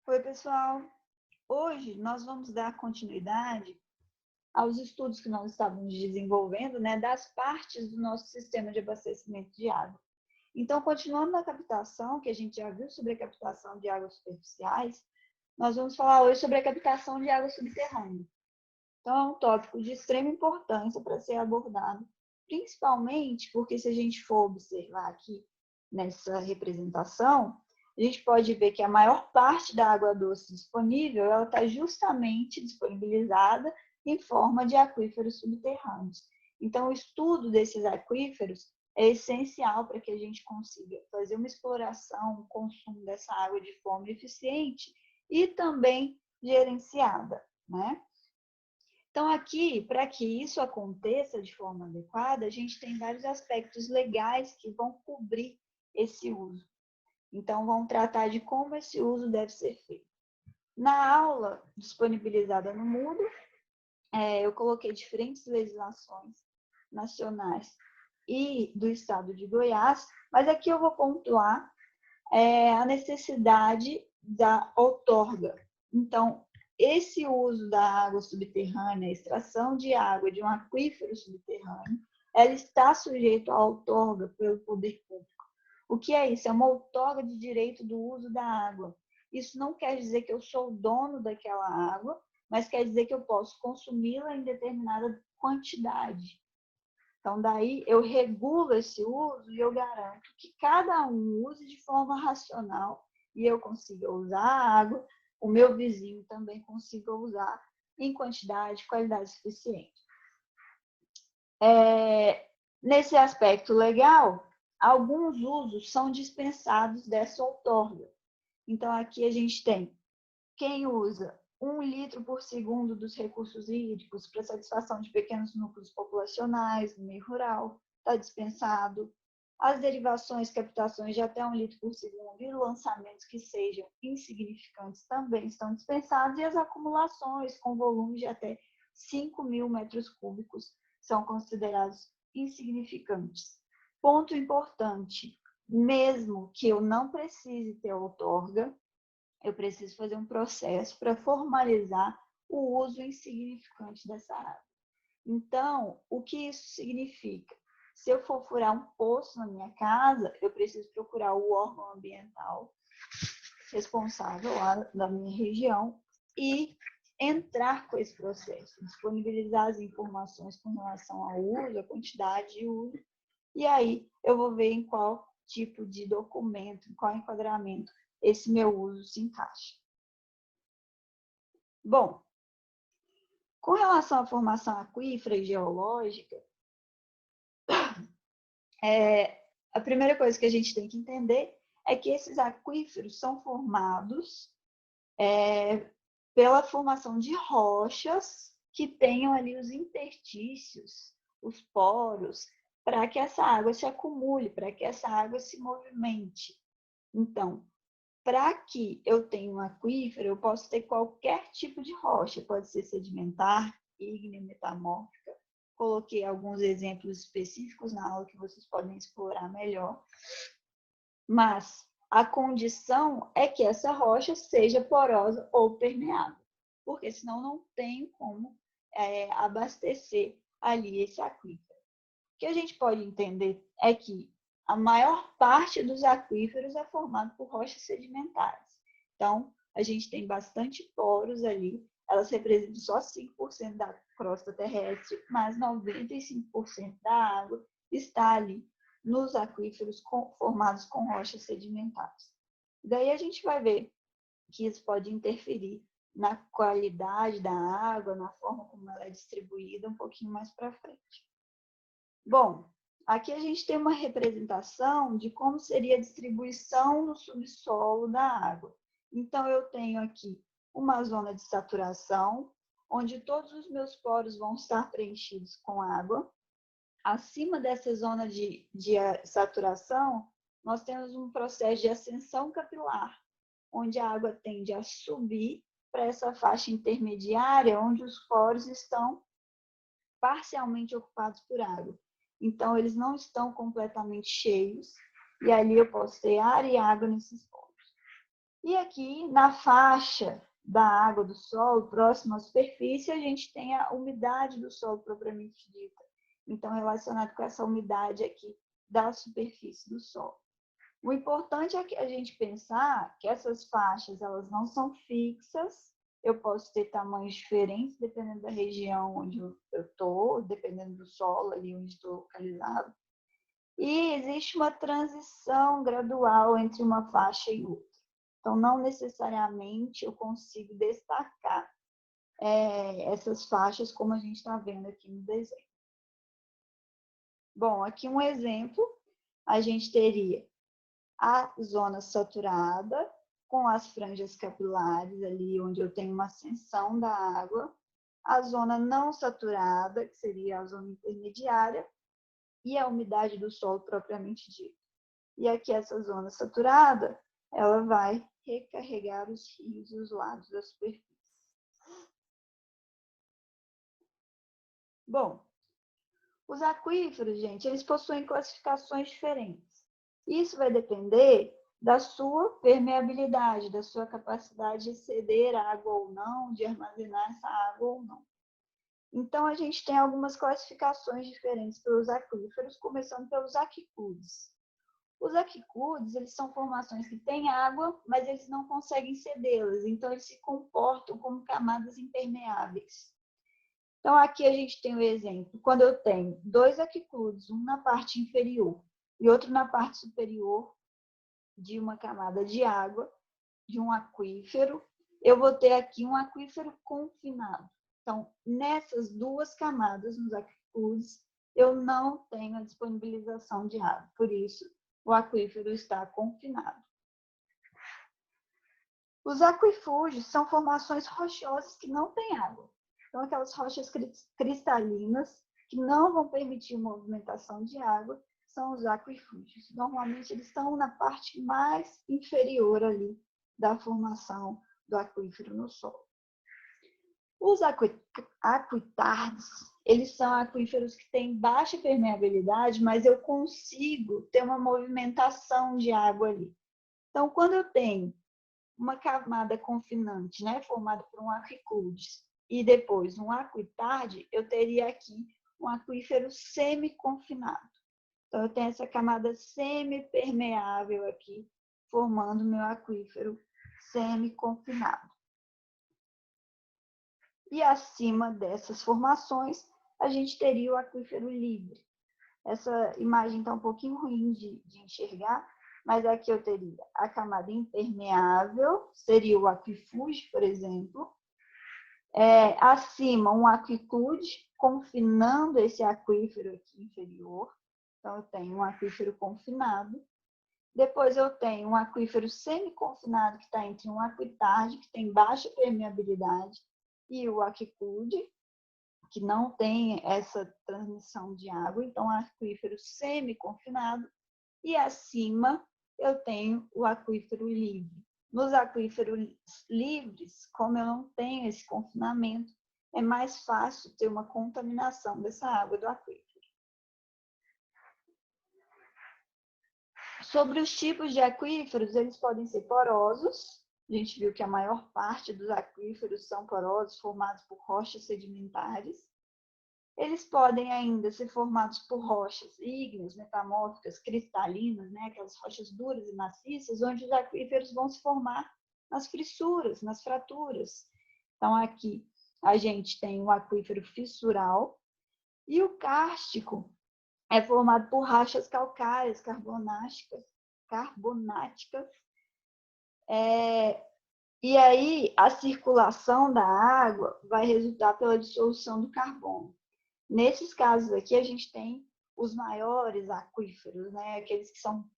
Oi, pessoal. Hoje nós vamos dar continuidade aos estudos que nós estávamos desenvolvendo, né, das partes do nosso sistema de abastecimento de água. Então, continuando na captação, que a gente já viu sobre a captação de águas superficiais, nós vamos falar hoje sobre a captação de água subterrânea. Então, é um tópico de extrema importância para ser abordado, principalmente porque se a gente for observar aqui nessa representação, a gente pode ver que a maior parte da água doce disponível, ela está justamente disponibilizada em forma de aquíferos subterrâneos. Então, o estudo desses aquíferos é essencial para que a gente consiga fazer uma exploração, um consumo dessa água de forma eficiente e também gerenciada, né? Então, aqui, para que isso aconteça de forma adequada, a gente tem vários aspectos legais que vão cobrir esse uso. Então, vamos tratar de como esse uso deve ser feito. Na aula disponibilizada no Moodle, eu coloquei diferentes legislações nacionais e do estado de Goiás, mas aqui eu vou pontuar a necessidade da outorga. Então, esse uso da água subterrânea, a extração de água de um aquífero subterrâneo, ela está sujeita à outorga pelo poder público. O que é isso? É uma outorga de direito do uso da água. Isso não quer dizer que eu sou o dono daquela água, mas quer dizer que eu posso consumi-la em determinada quantidade. Então, daí eu regulo esse uso e eu garanto que cada um use de forma racional e eu consiga usar a água, o meu vizinho também consiga usar em quantidade e qualidade suficiente. Nesse aspecto legal, alguns usos são dispensados dessa outorga. Então, aqui a gente tem quem usa 1 litro por segundo dos recursos hídricos para satisfação de pequenos núcleos populacionais no meio rural, está dispensado. As derivações, captações de até 1 litro por segundo e lançamentos que sejam insignificantes também estão dispensados, e as acumulações com volumes de até 5.000 metros cúbicos são considerados insignificantes. Ponto importante, mesmo que eu não precise ter outorga, eu preciso fazer um processo para formalizar o uso insignificante dessa água. Então, o que isso significa? Se eu for furar um poço na minha casa, eu preciso procurar o órgão ambiental responsável lá da minha região e entrar com esse processo, disponibilizar as informações com relação ao uso, a quantidade de uso, e aí eu vou ver em qual tipo de documento, em qual enquadramento esse meu uso se encaixa. Bom, com relação à formação aquífera e geológica, a primeira coisa que a gente tem que entender é que esses aquíferos são formados pela formação de rochas que tenham ali os interstícios, os poros, para que essa água se acumule, para que essa água se movimente. Então, para que eu tenha um aquífero, eu posso ter qualquer tipo de rocha, pode ser sedimentar, ígnea, metamórfica. Coloquei alguns exemplos específicos na aula que vocês podem explorar melhor. Mas a condição é que essa rocha seja porosa ou permeável, porque senão não tem como abastecer ali esse aquífero. O que a gente pode entender é que a maior parte dos aquíferos é formado por rochas sedimentares. Então, a gente tem bastante poros ali, elas representam só 5% da crosta terrestre, mas 95% da água está ali nos aquíferos formados com rochas sedimentares. Daí a gente vai ver que isso pode interferir na qualidade da água, na forma como ela é distribuída um pouquinho mais para frente. Bom, aqui a gente tem uma representação de como seria a distribuição no subsolo da água. Então, eu tenho aqui uma zona de saturação, onde todos os meus poros vão estar preenchidos com água. Acima dessa zona de saturação, nós temos um processo de ascensão capilar, onde a água tende a subir para essa faixa intermediária, onde os poros estão parcialmente ocupados por água. Então, eles não estão completamente cheios, e ali eu posso ter ar e água nesses poros. E aqui, na faixa da água do solo, próximo à superfície, a gente tem a umidade do solo propriamente dita. Então, relacionado com essa umidade aqui da superfície do solo. O importante é que a gente pensar que essas faixas, elas não são fixas. Eu posso ter tamanhos diferentes, dependendo da região onde eu estou, dependendo do solo ali onde estou localizado. E existe uma transição gradual entre uma faixa e outra. Então, não necessariamente eu consigo destacar essas faixas como a gente está vendo aqui no desenho. Bom, aqui um exemplo, a gente teria a zona saturada, com as franjas capilares ali, onde eu tenho uma ascensão da água, a zona não saturada, que seria a zona intermediária, e a umidade do solo propriamente dita. E aqui essa zona saturada, ela vai recarregar os rios e os lagos da superfície. Bom, os aquíferos, gente, eles possuem classificações diferentes. Isso vai depender da sua permeabilidade, da sua capacidade de ceder água ou não, de armazenar essa água ou não. Então, a gente tem algumas classificações diferentes pelos aquíferos, começando pelos aquicludes. Os aquicludes, eles são formações que têm água, mas eles não conseguem cedê-las, então eles se comportam como camadas impermeáveis. Então, aqui a gente tem o exemplo, quando eu tenho dois aquicludes, um na parte inferior e outro na parte superior de uma camada de água, de um aquífero, eu vou ter aqui um aquífero confinado. Então, nessas duas camadas, nos aquicludes, eu não tenho a disponibilização de água, por isso o aquífero está confinado. Os aquifúgios são formações rochosas que não têm água. Então, aquelas rochas cristalinas que não vão permitir movimentação de água são os aquifúgios. Normalmente, eles estão na parte mais inferior ali da formação do aquífero no solo. Os aquitardes, eles são aquíferos que têm baixa permeabilidade, mas eu consigo ter uma movimentação de água ali. Então, quando eu tenho uma camada confinante, né, formada por um aquiclude, e depois um aquitarde, eu teria aqui um aquífero semi-confinado. Então, eu tenho essa camada semi-permeável aqui, formando meu aquífero semi-confinado. E acima dessas formações, a gente teria o aquífero livre. Essa imagem está um pouquinho ruim de enxergar, mas aqui eu teria a camada impermeável, seria o aquifúgio, por exemplo. Acima, um aquiclude, confinando esse aquífero aqui inferior. Então, eu tenho um aquífero confinado. Depois, eu tenho um aquífero semi-confinado, que está entre um aquitarde, que tem baixa permeabilidade, e o aquiclude, que não tem essa transmissão de água. Então, aquífero semi-confinado. E acima, eu tenho o aquífero livre. Nos aquíferos livres, como eu não tenho esse confinamento, é mais fácil ter uma contaminação dessa água do aquífero. Sobre os tipos de aquíferos, eles podem ser porosos. A gente viu que a maior parte dos aquíferos são porosos, formados por rochas sedimentares. Eles podem ainda ser formados por rochas ígneas, metamórficas, cristalinas, né? Aquelas rochas duras e maciças, onde os aquíferos vão se formar nas fissuras, nas fraturas. Então, aqui a gente tem o aquífero fissural e o kárstico é formado por rochas calcárias, carbonáticas. E aí, a circulação da água vai resultar pela dissolução do carbono. Nesses casos aqui, a gente tem os maiores aquíferos, né? Aqueles que são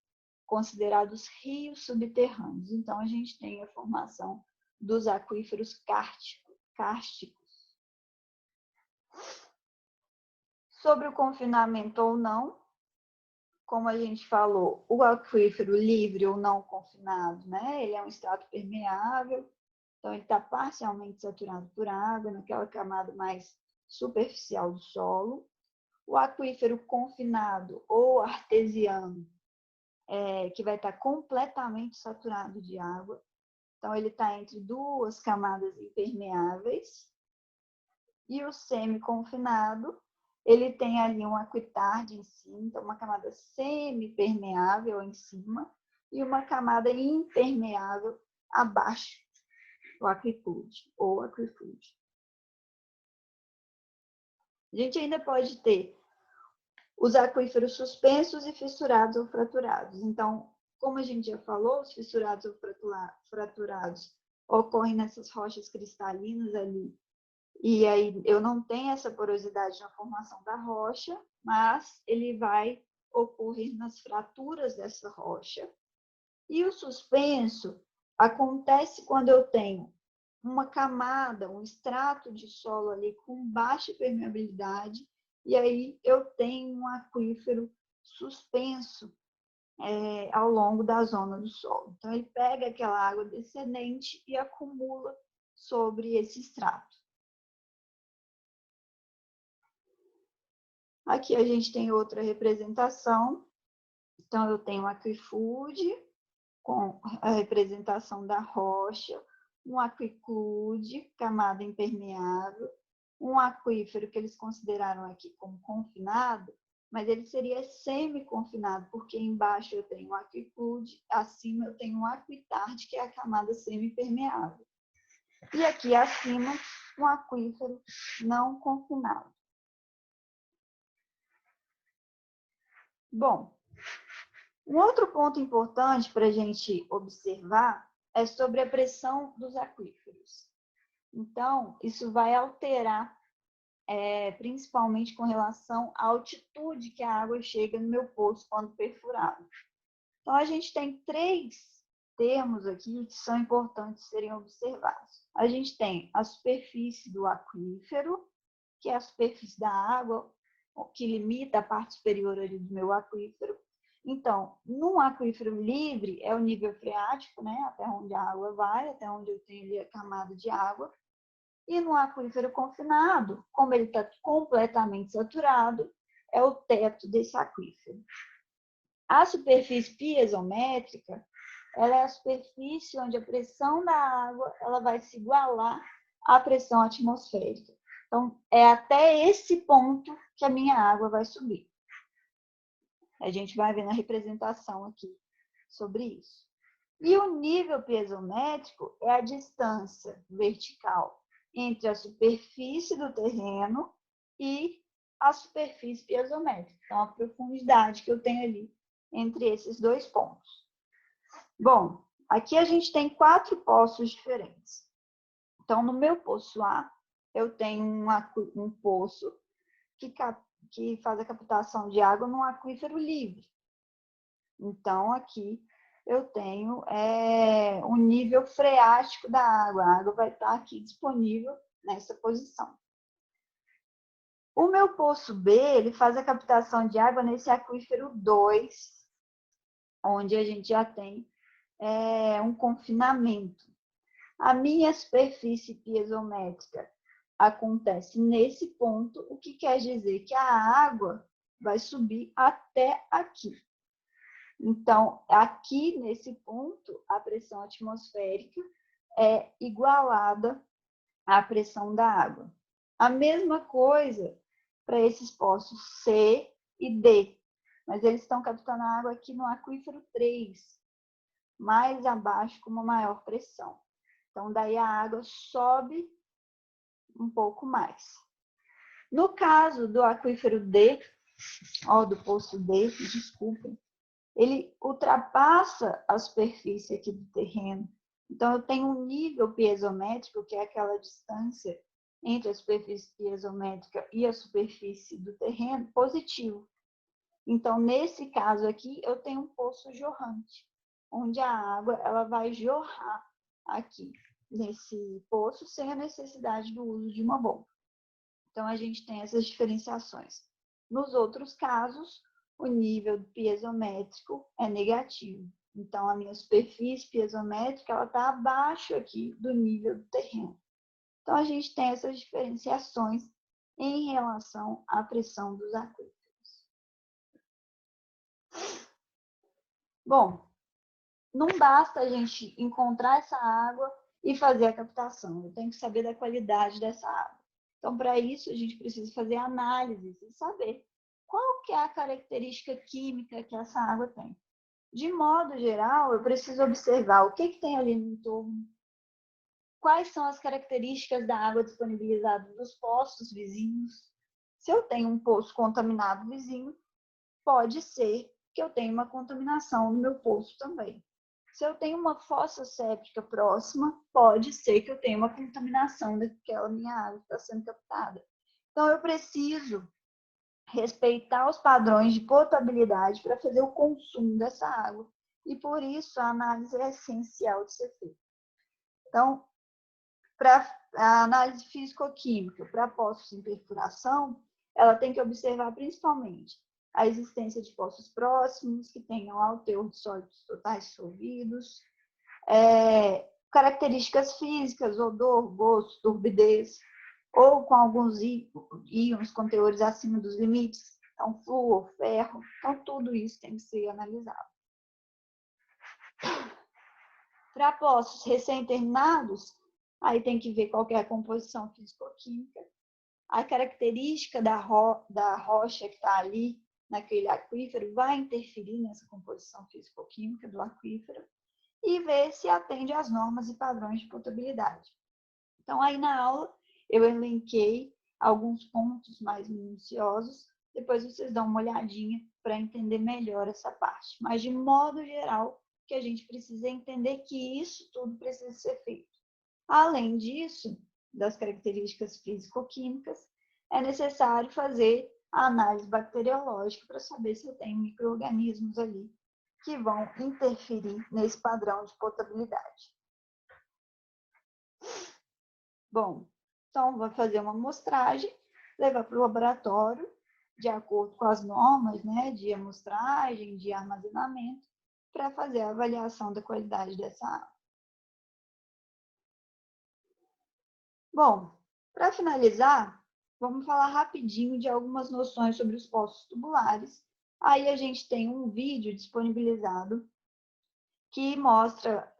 considerados rios subterrâneos. Então, a gente tem a formação dos aquíferos kársticos. Sobre o confinamento ou não, como a gente falou, o aquífero livre ou não confinado, né? Ele é um estrato permeável, então ele está parcialmente saturado por água, naquela camada mais superficial do solo. O aquífero confinado ou artesiano, que vai estar completamente saturado de água. Então, ele está entre duas camadas impermeáveis. E o semi-confinado, ele tem ali um aquitarde em cima, então uma camada semi-permeável em cima e uma camada impermeável abaixo, o aquiclude ou aquiflude. A gente ainda pode ter os aquíferos suspensos e fissurados ou fraturados. Então, como a gente já falou, os fissurados ou fraturados ocorrem nessas rochas cristalinas ali. E aí eu não tenho essa porosidade na formação da rocha, mas ele vai ocorrer nas fraturas dessa rocha. E o suspenso acontece quando eu tenho uma camada, um extrato de solo ali com baixa permeabilidade, e aí eu tenho um aquífero suspenso ao longo da zona do solo. Então, ele pega aquela água descendente e acumula sobre esse extrato. Aqui a gente tem outra representação. Então, eu tenho um aquiflude com a representação da rocha, um aquiclude, camada impermeável, um aquífero que eles consideraram aqui como confinado, mas ele seria semi-confinado, porque embaixo eu tenho um aquiclude, acima eu tenho um aquitarde, que é a camada semi-permeável. E aqui acima, um aquífero não confinado. Bom, um outro ponto importante para a gente observar é sobre a pressão dos aquíferos. Então, isso vai alterar, principalmente com relação à altitude que a água chega no meu poço quando perfurado. Então, a gente tem 3 termos aqui que são importantes serem observados. A gente tem a superfície do aquífero, que é a superfície da água, que limita a parte superior ali do meu aquífero. Então, num aquífero livre, é o nível freático, né? Até onde a água vai, até onde eu tenho ali a camada de água. E no aquífero confinado, como ele está completamente saturado, é o teto desse aquífero. A superfície piezométrica, ela é a superfície onde a pressão da água ela vai se igualar à pressão atmosférica. Então, é até esse ponto que a minha água vai subir. A gente vai ver na representação aqui sobre isso. E o nível piezométrico é a distância vertical entre a superfície do terreno e a superfície piezométrica. Então, a profundidade que eu tenho ali entre esses 2 pontos. Bom, aqui a gente tem 4 poços diferentes. Então, no meu poço A, eu tenho um poço que faz a captação de água num aquífero livre. Então, aqui eu tenho o nível freático da água. A água vai estar aqui disponível nessa posição. O meu poço B, ele faz a captação de água nesse aquífero 2, onde a gente já tem um confinamento. A minha superfície piezométrica acontece nesse ponto, o que quer dizer que a água vai subir até aqui. Então, aqui nesse ponto, a pressão atmosférica é igualada à pressão da água. A mesma coisa para esses poços C e D, mas eles estão captando a água aqui no aquífero 3, mais abaixo com uma maior pressão. Então, daí a água sobe um pouco mais. No caso do aquífero D, do poço D, desculpem, ele ultrapassa a superfície aqui do terreno. Então, eu tenho um nível piezométrico, que é aquela distância entre a superfície piezométrica e a superfície do terreno, positivo. Então, nesse caso aqui, eu tenho um poço jorrante, onde a água ela vai jorrar aqui nesse poço sem a necessidade do uso de uma bomba. Então, a gente tem essas diferenciações. Nos outros casos, o nível piezométrico é negativo. Então, a minha superfície piezométrica está abaixo aqui do nível do terreno. Então, a gente tem essas diferenciações em relação à pressão dos aquíferos. Bom, não basta a gente encontrar essa água e fazer a captação. Eu tenho que saber da qualidade dessa água. Então, para isso, a gente precisa fazer análises e saber qual que é a característica química que essa água tem. De modo geral, eu preciso observar o que tem ali no entorno, quais são as características da água disponibilizada dos poços vizinhos. Se eu tenho um poço contaminado vizinho, pode ser que eu tenha uma contaminação no meu poço também. Se eu tenho uma fossa séptica próxima, pode ser que eu tenha uma contaminação daquela minha água que está sendo captada. Então, eu preciso respeitar os padrões de potabilidade para fazer o consumo dessa água. E, por isso, a análise é essencial de ser feita. Então, para a análise físico-química para poços em perfuração, ela tem que observar principalmente a existência de poços próximos, que tenham alto teor de sólidos totais dissolvidos, características físicas, odor, gosto, turbidez, ou com alguns íons com teores acima dos limites, então flúor, ferro, então tudo isso tem que ser analisado. Para poços recém-terminados, aí tem que ver qual que é a composição físico-química, a característica da rocha que está ali naquele aquífero vai interferir nessa composição físico-química do aquífero e ver se atende às normas e padrões de potabilidade. Então, aí na aula, eu elenquei alguns pontos mais minuciosos, depois vocês dão uma olhadinha para entender melhor essa parte. Mas, de modo geral, o que a gente precisa entender que isso tudo precisa ser feito. Além disso, das características físico-químicas, é necessário fazer a análise bacteriológica para saber se eu tenho micro-organismos ali que vão interferir nesse padrão de potabilidade. Bom, então vou fazer uma amostragem, levar para o laboratório, de acordo com as normas, né, de amostragem, de armazenamento, para fazer a avaliação da qualidade dessa água. Bom, para finalizar, vamos falar rapidinho de algumas noções sobre os poços tubulares. Aí a gente tem um vídeo disponibilizado que mostra,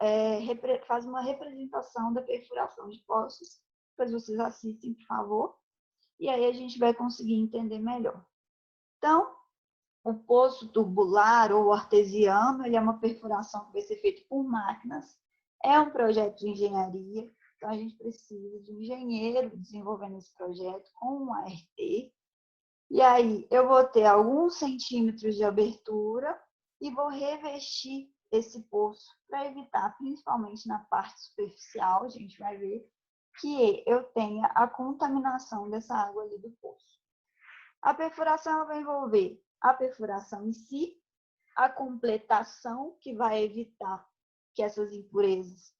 faz uma representação da perfuração de poços. Depois vocês assistem, por favor. E aí a gente vai conseguir entender melhor. Então, o poço tubular ou artesiano, ele é uma perfuração que vai ser feita por máquinas. É um projeto de engenharia. Então, a gente precisa de um engenheiro desenvolvendo esse projeto com um ART. E aí, eu vou ter alguns centímetros de abertura e vou revestir esse poço para evitar, principalmente na parte superficial, a gente vai ver, que eu tenha a contaminação dessa água ali do poço. A perfuração ela vai envolver a perfuração em si, a completação, que vai evitar que essas impurezas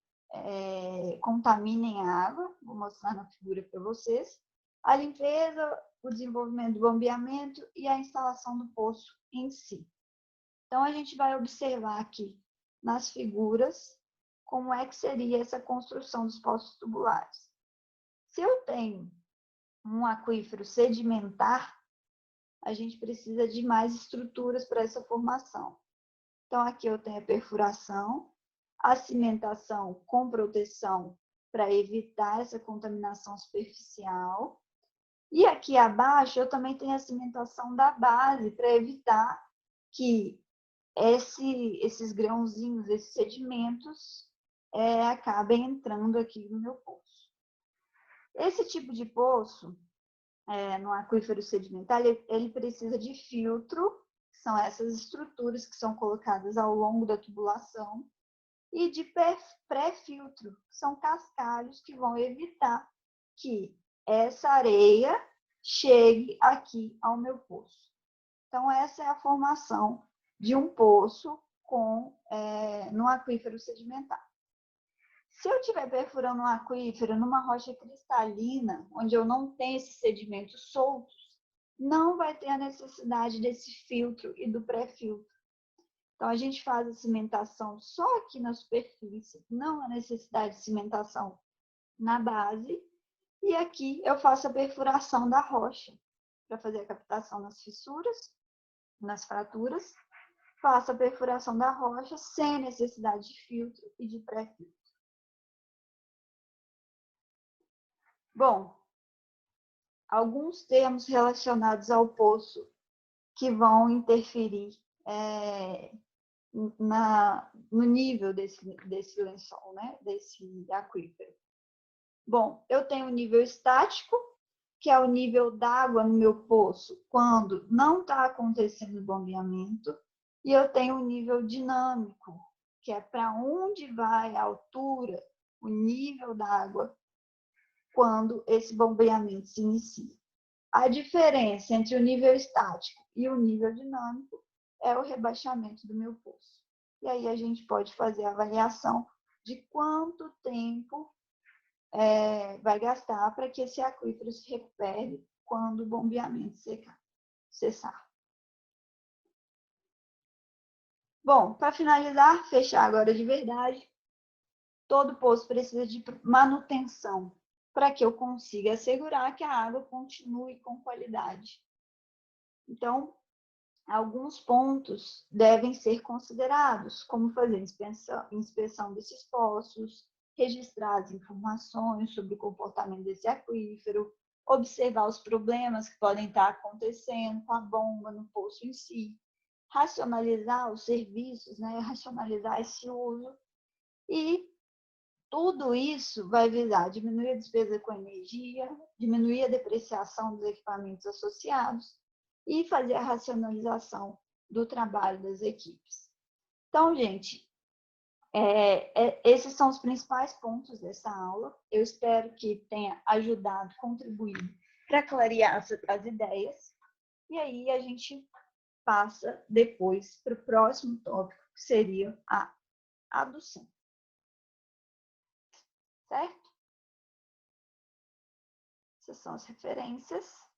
contaminem a água, vou mostrar na figura para vocês, a limpeza, o desenvolvimento do bombeamento e a instalação do poço em si. Então, a gente vai observar aqui nas figuras como é que seria essa construção dos poços tubulares. Se eu tenho um aquífero sedimentar, a gente precisa de mais estruturas para essa formação. Então, aqui eu tenho a perfuração, a cimentação com proteção para evitar essa contaminação superficial. E aqui abaixo eu também tenho a cimentação da base para evitar que esses grãozinhos, esses sedimentos, acabem entrando aqui no meu poço. Esse tipo de poço, no aquífero sedimentar, ele precisa de filtro, que são essas estruturas que são colocadas ao longo da tubulação, e de pré-filtro, que são cascalhos que vão evitar que essa areia chegue aqui ao meu poço. Então, essa é a formação de um poço no aquífero sedimentar. Se eu estiver perfurando um aquífero numa rocha cristalina, onde eu não tenho esses sedimentos soltos, não vai ter a necessidade desse filtro e do pré-filtro. Então, a gente faz a cimentação só aqui na superfície, não há necessidade de cimentação na base. E aqui eu faço a perfuração da rocha, para fazer a captação nas fissuras, nas fraturas, faço a perfuração da rocha sem necessidade de filtro e de pré-filtro. Bom, alguns termos relacionados ao poço que vão interferir no nível desse lençol, né? Desse aquífero. Bom, eu tenho o nível estático, que é o nível d'água no meu poço quando não está acontecendo o bombeamento, e eu tenho o nível dinâmico, que é para onde vai a altura, o nível d'água, quando esse bombeamento se inicia. A diferença entre o nível estático e o nível dinâmico é o rebaixamento do meu poço. E aí a gente pode fazer a avaliação de quanto tempo vai gastar para que esse aquífero se recupere quando o bombeamento cessar. Bom, para finalizar, fechar agora de verdade, todo poço precisa de manutenção para que eu consiga assegurar que a água continue com qualidade. Então, alguns pontos devem ser considerados, como fazer inspeção desses poços, registrar as informações sobre o comportamento desse aquífero, observar os problemas que podem estar acontecendo com a bomba no poço em si, racionalizar os serviços, né? Racionalizar esse uso, e tudo isso vai visar diminuir a despesa com energia, diminuir a depreciação dos equipamentos associados e fazer a racionalização do trabalho das equipes. Então, gente, esses são os principais pontos dessa aula. Eu espero que tenha ajudado, contribuído para clarear as ideias. E aí a gente passa depois para o próximo tópico, que seria a adução. Certo? Essas são as referências.